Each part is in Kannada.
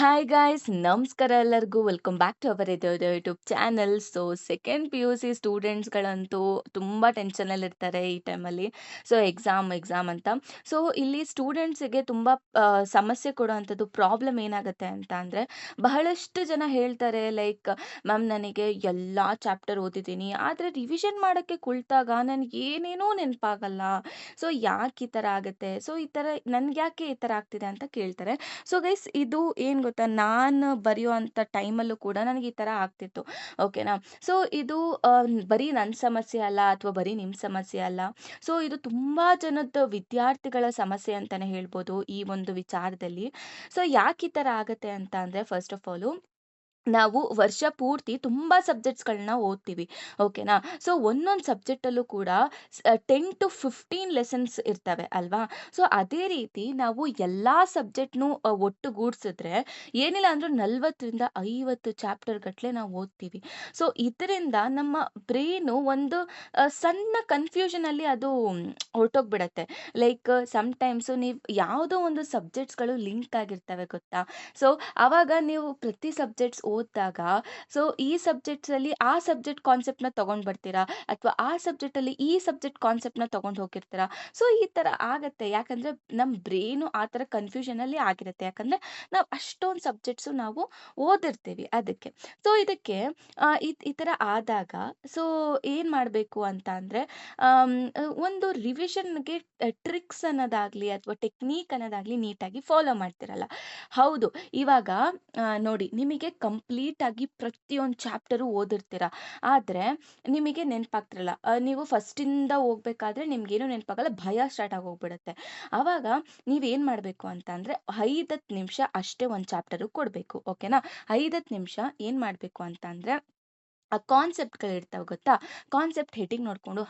ಹಾಯ್ ಗಾಯ್ಸ್ ನಮಸ್ಕಾರ ಎಲ್ಲರಿಗೂ ವೆಲ್ಕಮ್ ಬ್ಯಾಕ್ ಟು ಅವರ್ ಇದು YouTube channel. So second P U C ಸ್ಟೂಡೆಂಟ್ಸ್ಗಳಂತೂ ತುಂಬ ಟೆನ್ಷನಲ್ಲಿರ್ತಾರೆ ಈ ಟೈಮಲ್ಲಿ. ಸೊ ಎಕ್ಸಾಮ್ ಅಂತ. ಸೊ ಇಲ್ಲಿ ಸ್ಟೂಡೆಂಟ್ಸಿಗೆ ತುಂಬ ಸಮಸ್ಯೆ ಕೊಡುವಂಥದ್ದು ಪ್ರಾಬ್ಲಮ್ ಏನಾಗುತ್ತೆ ಅಂತ ಅಂದರೆ, ಬಹಳಷ್ಟು ಜನ ಹೇಳ್ತಾರೆ ಲೈಕ್, ಮ್ಯಾಮ್ ನನಗೆ ಎಲ್ಲ ಚಾಪ್ಟರ್ ಓದಿದ್ದೀನಿ ಆದರೆ ರಿವಿಷನ್ ಮಾಡೋಕ್ಕೆ ಕುಳಿತಾಗ ನನಗೆ ಏನೇನೋ ನೆನಪಾಗಲ್ಲ. ಸೊ ಯಾಕೆ ಈ ಥರ ಆಗುತ್ತೆ, ಸೊ ಈ ಥರ ನನ್ಗೆ ಯಾಕೆ ಈ ಥರ ಆಗ್ತಿದೆ ಅಂತ ಕೇಳ್ತಾರೆ. ಸೊ ಗೈಸ್, ಇದು ಏನು ಗೊತ್ತಾ, ನಾನು ಬರೆಯುವಂಥ ಟೈಮಲ್ಲೂ ಕೂಡ ನನಗೆ ಈ ಥರ ಆಗ್ತಿತ್ತು. ಓಕೆನಾ. ಸೊ ಇದು ಬರೀ ನನ್ನ ಸಮಸ್ಯೆ ಅಲ್ಲ ಅಥವಾ ಬರೀ ನಿಮ್ಮ ಸಮಸ್ಯೆ ಅಲ್ಲ. ಸೊ ಇದು ತುಂಬ ಜನದ ವಿದ್ಯಾರ್ಥಿಗಳ ಸಮಸ್ಯೆ ಅಂತಲೇ ಹೇಳ್ಬೋದು ಈ ಒಂದು ವಿಚಾರದಲ್ಲಿ. ಸೊ ಯಾಕೆ ಈ ಥರ ಆಗುತ್ತೆ ಅಂತ ಅಂದರೆ, ಫಸ್ಟ್ ಆಫ್ ಆಲು ನಾವು ವರ್ಷ ಪೂರ್ತಿ ತುಂಬ ಸಬ್ಜೆಕ್ಟ್ಸ್ಗಳನ್ನ ಓದ್ತೀವಿ. ಓಕೆನಾ. ಸೊ ಒಂದೊಂದು ಸಬ್ಜೆಕ್ಟಲ್ಲೂ ಕೂಡ 10 to 15 ಲೆಸನ್ಸ್ ಇರ್ತವೆ ಅಲ್ವಾ. ಸೊ ಅದೇ ರೀತಿ ನಾವು ಎಲ್ಲ ಸಬ್ಜೆಕ್ಟ್ನು ಒಟ್ಟುಗೂಡಿಸಿದ್ರೆ ಏನಿಲ್ಲ ಅಂದ್ರೂ 40 ರಿಂದ 50 ಚಾಪ್ಟರ್ ಗಟ್ಟಲೆ ನಾವು ಓದ್ತೀವಿ. ಸೊ ಇದರಿಂದ ನಮ್ಮ ಬ್ರೈನು ಒಂದು ಸಣ್ಣ ಕನ್ಫ್ಯೂಷನಲ್ಲಿ ಅದು ಹೊರಟೋಗ್ಬಿಡತ್ತೆ. ಲೈಕ್ ಸಮ್ಟೈಮ್ಸು ನೀವು ಯಾವುದೋ ಒಂದು ಸಬ್ಜೆಕ್ಟ್ಸ್ಗಳು ಲಿಂಕ್ ಆಗಿರ್ತವೆ ಗೊತ್ತಾ. ಸೊ ಆವಾಗ ನೀವು ಪ್ರತಿ ಸಬ್ಜೆಕ್ಟ್ಸ್ ಓದಿದಾಗ, ಸೊ ಈ ಸಬ್ಜೆಕ್ಟ್ಸಲ್ಲಿ ಆ ಸಬ್ಜೆಕ್ಟ್ ಕಾನ್ಸೆಪ್ಟ್‌ನ ತಗೊಂಡು ಬರ್ತೀರಾ, ಅಥವಾ ಆ ಸಬ್ಜೆಕ್ಟಲ್ಲಿ ಈ ಸಬ್ಜೆಕ್ಟ್ ಕಾನ್ಸೆಪ್ಟ್‌ನ ತಗೊಂಡು ಹೋಗಿರ್ತೀರಾ. ಸೊ ಈ ಥರ ಆಗತ್ತೆ. ಯಾಕಂದ್ರೆ ನಮ್ಮ ಬ್ರೈನು ಆ ಥರ ಕನ್ಫ್ಯೂಷನಲ್ಲಿ ಆಗಿರುತ್ತೆ. ಯಾಕಂದ್ರೆ ನಾವು ಅಷ್ಟೊಂದು ಸಬ್ಜೆಕ್ಟ್ಸು ನಾವು ಓದಿರ್ತೀವಿ ಅದಕ್ಕೆ. ಸೊ ಇದಕ್ಕೆ ಈ ಥರ ಆದಾಗ ಸೊ ಏನು ಮಾಡಬೇಕು ಅಂತ ಅಂದರೆ, ಒಂದು ರಿವಿಷನ್‌ಗೆ ಟ್ರಿಕ್ಸ್ ಅನ್ನೋದಾಗ್ಲಿ ಅಥವಾ ಟೆಕ್ನಿಕ್ ಅನ್ನೋದಾಗ್ಲಿ ನೀಟಾಗಿ ಫಾಲೋ ಮಾಡ್ತಿರಲ್ಲ. ಹೌದು. ಇವಾಗ ನೋಡಿ, ನಿಮಗೆ ಕಂಪ್ಲೀಟ್ ಆಗಿ ಪ್ರತಿಯೊಂದು ಚಾಪ್ಟರು ಓದಿರ್ತೀರ. ಆದ್ರೆ ನಿಮಗೆ ನೆನಪಾಗ್ತಿರಲ್ಲ. ನೀವು ಫಸ್ಟಿಂದ ಹೋಗ್ಬೇಕಾದ್ರೆ ನಿಮ್ಗೇನು ನೆನಪಾಗಲ್ಲ, ಭಯ ಸ್ಟಾರ್ಟ್ ಆಗೋಗ್ಬಿಡುತ್ತೆ. ಆವಾಗ ನೀವೇನ್ ಮಾಡ್ಬೇಕು ಅಂತ ಅಂದ್ರೆ, 5-10 ನಿಮಿಷ ಅಷ್ಟೇ ಒಂದು ಚಾಪ್ಟರ್‌ಗೆ ಕೊಡ್ಬೇಕು. ಓಕೆನಾ. 5-10 ನಿಮಿಷ ಏನ್ ಮಾಡ್ಬೇಕು ಅಂತ ಅಂದ್ರೆ, ಆ ಕಾನ್ಸೆಪ್ಟ್‌ಗಳಿರ್ತಾವೆ ಗೊತ್ತಾ? ಕಾನ್ಸೆಪ್ಟ್ ಹೆಡ್ಡಿಂಗ್ ನೋಡ್ಕೊಂಡು,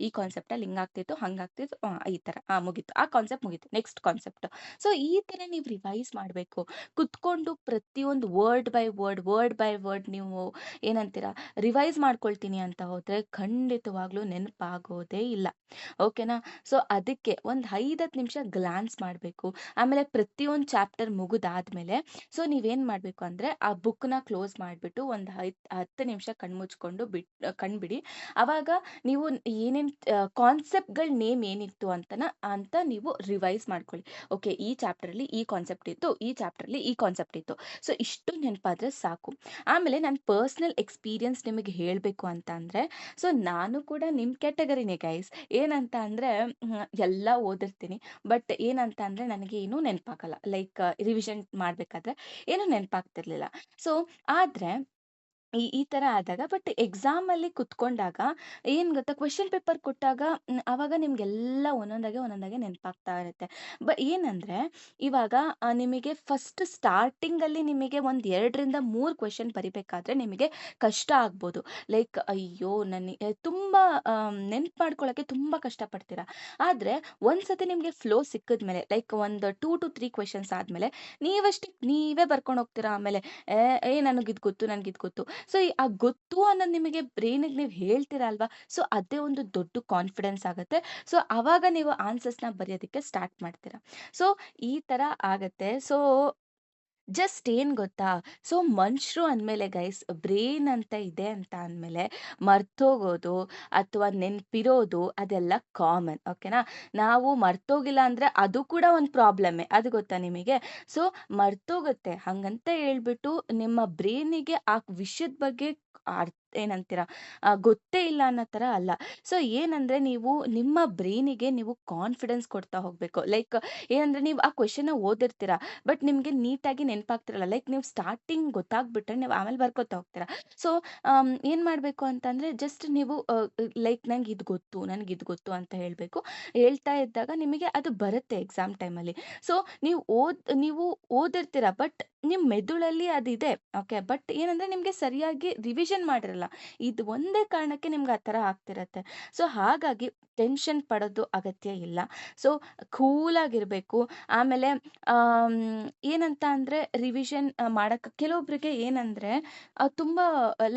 ಈ ಕಾನ್ಸೆಪ್ಟಲ್ಲಿ ಹಿಂಗಾಗ್ತಿತ್ತು, ಹಂಗಾಗ್ತಿತ್ತು, ಈ ಥರ. ಮುಗೀತು. ಆ ಕಾನ್ಸೆಪ್ಟ್ ಮುಗೀತು. Next concept. ಸೊ ಈ ಥರ ನೀವು ರಿವೈಸ್ ಮಾಡಬೇಕು. ಕುತ್ಕೊಂಡು ಪ್ರತಿಯೊಂದು ವರ್ಡ್ ಬೈ ವರ್ಡ್ ನೀವು ಏನಂತೀರ, ರಿವೈಸ್ ಮಾಡ್ಕೊಳ್ತೀನಿ ಅಂತ ಹೋದ್ರೆ ಖಂಡಿತವಾಗ್ಲೂ ನೆನಪಾಗೋದೇ ಇಲ್ಲ. ಓಕೆನಾ. ಸೊ ಅದಕ್ಕೆ ಒಂದು 5-10 ನಿಮಿಷ ಗ್ಲಾನ್ಸ್ ಮಾಡಬೇಕು. ಆಮೇಲೆ ಪ್ರತಿಯೊಂದು ಚಾಪ್ಟರ್ ಮುಗಿದಾದ್ಮೇಲೆ ಸೊ ನೀವೇನ್ ಮಾಡ್ಬೇಕು ಅಂದ್ರೆ, ಆ ಬುಕ್‌ನ ಕ್ಲೋಸ್ ಮಾಡ್ಬಿಟ್ಟು ಒಂದು 10 ನಿಮಿಷ ಕಣ್ಮುಚ್ಕೊಂಡು ಕಣ್ಬಿಡಿ. ಅವಾಗ ನೀವು ಏನೇನ್ ಕಾನ್ಸೆಪ್ಟ್‌ಗಳ ನೇಮ್ ಏನಿತ್ತು ಅಂತ ನೀವು ರಿವೈಸ್ ಮಾಡ್ಕೊಳ್ಳಿ. ಓಕೆ, ಈ ಚಾಪ್ಟರಲ್ಲಿ ಈ ಕಾನ್ಸೆಪ್ಟ್ ಇತ್ತು, ಈ ಚಾಪ್ಟರ್‌ಲಿ ಈ ಕಾನ್ಸೆಪ್ಟ್ ಇತ್ತು. ಸೊ ಇಷ್ಟು ನೆನಪಾದ್ರೆ ಸಾಕು. ಆಮೇಲೆ ನನ್ನ ಪರ್ಸನಲ್ ಎಕ್ಸ್‌ಪೀರಿಯನ್ಸ್ ನಿಮಗೆ ಹೇಳಬೇಕು ಅಂತ ಅಂದ್ರೆ, ಸೊ ನಾನು ಕೂಡ ನಿಮ್ಮ ಕ್ಯಾಟಗರಿನೇ ಗೈಸ್. ಏನಂತ ಅಂದ್ರೆ, ಎಲ್ಲ ಓದಿರ್ತೀನಿ. ಬಟ್ ಏನಂತ ಅಂದ್ರೆ ನನಗೆ ಏನೂ ನೆನಪಾಗಲ್ಲ. ಲೈಕ್ ರಿವಿಷನ್ ಮಾಡ್ಬೇಕಾದ್ರೆ ಏನೂ ನೆನಪಾಗ್ತಿರ್ಲಿಲ್ಲ. ಸೊ ಆದ್ರೆ ಈ ಈ ಥರ ಆದಾಗ, ಬಟ್ ಎಕ್ಸಾಮಲ್ಲಿ ಕುತ್ಕೊಂಡಾಗ ಏನು ಗೊತ್ತಾ, ಕ್ವೆಶ್ಚನ್ ಪೇಪರ್ ಕೊಟ್ಟಾಗ ಆವಾಗ ನಿಮಗೆಲ್ಲ ಒಂದೊಂದಾಗೆ ನೆನಪಾಗ್ತಾ ಇರುತ್ತೆ. ಏನಂದ್ರೆ, ಇವಾಗ ನಿಮಗೆ ಫಸ್ಟ್ ಸ್ಟಾರ್ಟಿಂಗಲ್ಲಿ ನಿಮಗೆ ಒಂದು 2ರಿಂದ 3 ಕ್ವೆಶ್ಚನ್ ಬರಿಬೇಕಾದ್ರೆ ನಿಮಗೆ ಕಷ್ಟ ಆಗ್ಬೋದು. ಲೈಕ್ ಅಯ್ಯೋ! ತುಂಬ ನೆನ್ಪು ಮಾಡ್ಕೊಳ್ಳೋಕ್ಕೆ ತುಂಬ ಕಷ್ಟಪಡ್ತೀರಾ. ಆದರೆ ಒಂದ್ಸತಿ ನಿಮಗೆ ಫ್ಲೋ ಸಿಕ್ಕಿದ್ಮೇಲೆ, ಲೈಕ್ ಒಂದು 2-3 ಕ್ವೆಶ್ಚನ್ಸ್ ಆದಮೇಲೆ ನೀವಷ್ಟಕ್ಕೆ ನೀವೇ ಬರ್ಕೊಂಡು ಹೋಗ್ತೀರಾ ಆಮೇಲೆ. ಏ ಏ ನನಗಿದು ಗೊತ್ತು, ನನಗಿದು ಗೊತ್ತು. ಸೊ ಆ ಗೊತ್ತು ಅನ್ನೋದು ನಿಮಗೆ ಬ್ರೈನಿಗೆ ನೀವು ಹೇಳ್ತೀರಾ ಅಲ್ವಾ? ಸೊ ಅದೇ ಒಂದು ದೊಡ್ಡ ಕಾನ್ಫಿಡೆನ್ಸ್ ಆಗುತ್ತೆ. ಸೊ ಅವಾಗ ನೀವು ಆನ್ಸರ್ಸ್‌ನ ಬರೆಯೋದಕ್ಕೆ ಸ್ಟಾರ್ಟ್ ಮಾಡ್ತೀರಾ. ಸೊ ಈ ಥರ ಆಗತ್ತೆ. ಸೊ ಜಸ್ಟ್ ಏನ್ ಗೊತ್ತಾ? ಸೊ ಮನುಷ್ಯರು ಅಂದ್ಮೇಲೆ ಗೈಸ್, ಬ್ರೇನ್ ಅಂತ ಇದೆ ಅಂತ ಅಂದ್ಮೇಲೆ ಮರ್ತೋಗೋದು ಅಥವಾ ನೆನ್ಪಿರೋದು ಅದೆಲ್ಲ ಕಾಮನ್. ಓಕೆನಾ. ನಾವು ಮರ್ತೋಗಿಲ್ಲ ಅಂದ್ರೆ ಅದು ಕೂಡ ಒಂದು ಪ್ರಾಬ್ಲಮ್ಮೇ. ಅದು ಗೊತ್ತಾ ನಿಮಗೆ? ಸೊ ಮರ್ತೋಗುತ್ತೆ ಹಂಗಂತ ಹೇಳ್ಬಿಟ್ಟು ನಿಮ್ಮ ಬ್ರೇನಿಗೆ ಆ ವಿಷಯದ ಬಗ್ಗೆ ಏನಂತೀರ, ಗೊತ್ತೇ ಇಲ್ಲ ಅನ್ನೋ ಥರ ಅಲ್ಲ. ಸೊ ಏನಂದ್ರೆ, ನೀವು ನಿಮ್ಮ ಬ್ರೇನಿಗೆ ನೀವು ಕಾನ್ಫಿಡೆನ್ಸ್ ಕೊಡ್ತಾ ಹೋಗ್ಬೇಕು. ಲೈಕ್ ಏನಂದ್ರೆ, ನೀವು ಆ ಕ್ವೆಶ್ಚನ್‌ನ ಓದಿರ್ತೀರ. ಬಟ್ ನಿಮ್ಗೆ ನೀಟಾಗಿ ನೆನಪಾಗ್ತಿರಲ್ಲ. ಲೈಕ್ ನೀವು ಸ್ಟಾರ್ಟಿಂಗ್ ಗೊತ್ತಾಗ್ಬಿಟ್ರೆ ನೀವು ಆಮೇಲೆ ಬರ್ಕೋತಾ ಹೋಗ್ತೀರಾ. ಸೊ ಏನು ಮಾಡಬೇಕು ಅಂತಂದ್ರೆ, ಜಸ್ಟ್ ನೀವು ಲೈಕ್ ನನಗಿದು ಗೊತ್ತು ಅಂತ ಹೇಳಬೇಕು. ಹೇಳ್ತಾ ಇದ್ದಾಗ ನಿಮಗೆ ಅದು ಬರುತ್ತೆ ಎಕ್ಸಾಮ್ ಟೈಮಲ್ಲಿ. ಸೊ ನೀವು ಓದಿರ್ತೀರ, ಬಟ್ ನಿಮ್ಮ ಮೆದುಳಲ್ಲಿ ಅದಿದೆ. ಓಕೆ. ಬಟ್ ಏನಂದ್ರೆ ನಿಮಗೆ ಸರಿಯಾಗಿ ರಿವಿಷನ್ ಮಾಡಿರಲ್ಲ. ಇದು ಒಂದೇ ಕಾರಣಕ್ಕೆ ನಿಮ್ಗೆ ಆ ಥರ ಆಗ್ತಿರತ್ತೆ. ಸೊ ಹಾಗಾಗಿ ಟೆನ್ಷನ್ ಪಡೋದು ಅಗತ್ಯ ಇಲ್ಲ. ಸೊ ಕೂಲಾಗಿರಬೇಕು. ಆಮೇಲೆ ಆಮ್, ಏನಂತ ಅಂದರೆ ರಿವಿಷನ್ ಮಾಡಕ್ಕೆ ಕೆಲವೊಬ್ಬರಿಗೆ ಏನಂದರೆ ತುಂಬ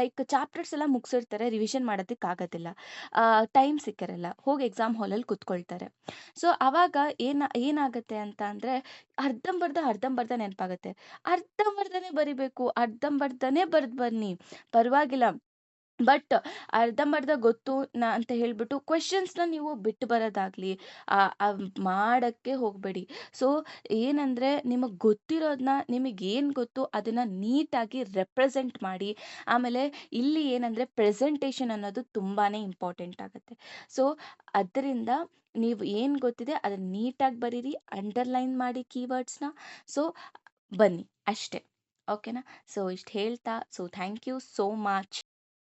ಲೈಕ್ ಚಾಪ್ಟರ್ಸ್ ಎಲ್ಲ ಮುಗಿಸಿರ್ತಾರೆ, ರಿವಿಷನ್ ಮಾಡೋದಕ್ಕಾಗೋದಿಲ್ಲ, ಟೈಮ್ ಸಿಕ್ಕಿರಲ್ಲ, ಹೋಗಿ ಎಕ್ಸಾಮ್ ಹಾಲಲ್ಲಿ ಕೂತ್ಕೊಳ್ತಾರೆ. ಸೊ ಅವಾಗ ಏನಾಗುತ್ತೆ ಅಂತ ಅಂದರೆ ಅರ್ಧಂಬರ್ಧ ನೆನಪಾಗುತ್ತೆ. ಅರ್ಧಂಬರ್ಧನೇ ಬರಿಬೇಕು, ಅರ್ಧಂಬರ್ಧನೇ ಬರೆದು ಬನ್ನಿ, ಪರವಾಗಿಲ್ಲ. ಬಟ್ ಅರ್ಧಂಬರ್ಧ ಗೊತ್ತು ಅಂತ ಹೇಳ್ಬಿಟ್ಟು ಕ್ವೆಶನ್ಸ್ನ ನೀವು ಬಿಟ್ಟು ಬರೋದಾಗ್ಲಿ ಮಾಡಕ್ಕೆ ಹೋಗಬೇಡಿ. ಸೊ ಏನಂದರೆ ನಿಮಗೆ ಗೊತ್ತಿರೋದನ್ನ, ನಿಮಗೇನು ಗೊತ್ತು ಅದನ್ನು ನೀಟಾಗಿ ರೆಪ್ರೆಸೆಂಟ್ ಮಾಡಿ. ಆಮೇಲೆ ಇಲ್ಲಿ ಏನಂದರೆ ಪ್ರೆಸೆಂಟೇಷನ್ ಅನ್ನೋದು ತುಂಬಾ ಇಂಪಾರ್ಟೆಂಟ್ ಆಗುತ್ತೆ. ಸೊ ಅದರಿಂದ ನೀವು ಏನು ಗೊತ್ತಿದೆ ಅದನ್ನು ನೀಟಾಗಿ ಬರೀರಿ, ಅಂಡರ್ಲೈನ್ ಮಾಡಿ ಕೀವರ್ಡ್ಸ್ನ. ಸೊ ಬನ್ನಿ ಅಷ್ಟೇ. ಓಕೆನಾ? ಸೊ ಇಷ್ಟು ಹೇಳ್ತಾ, so thank you so much.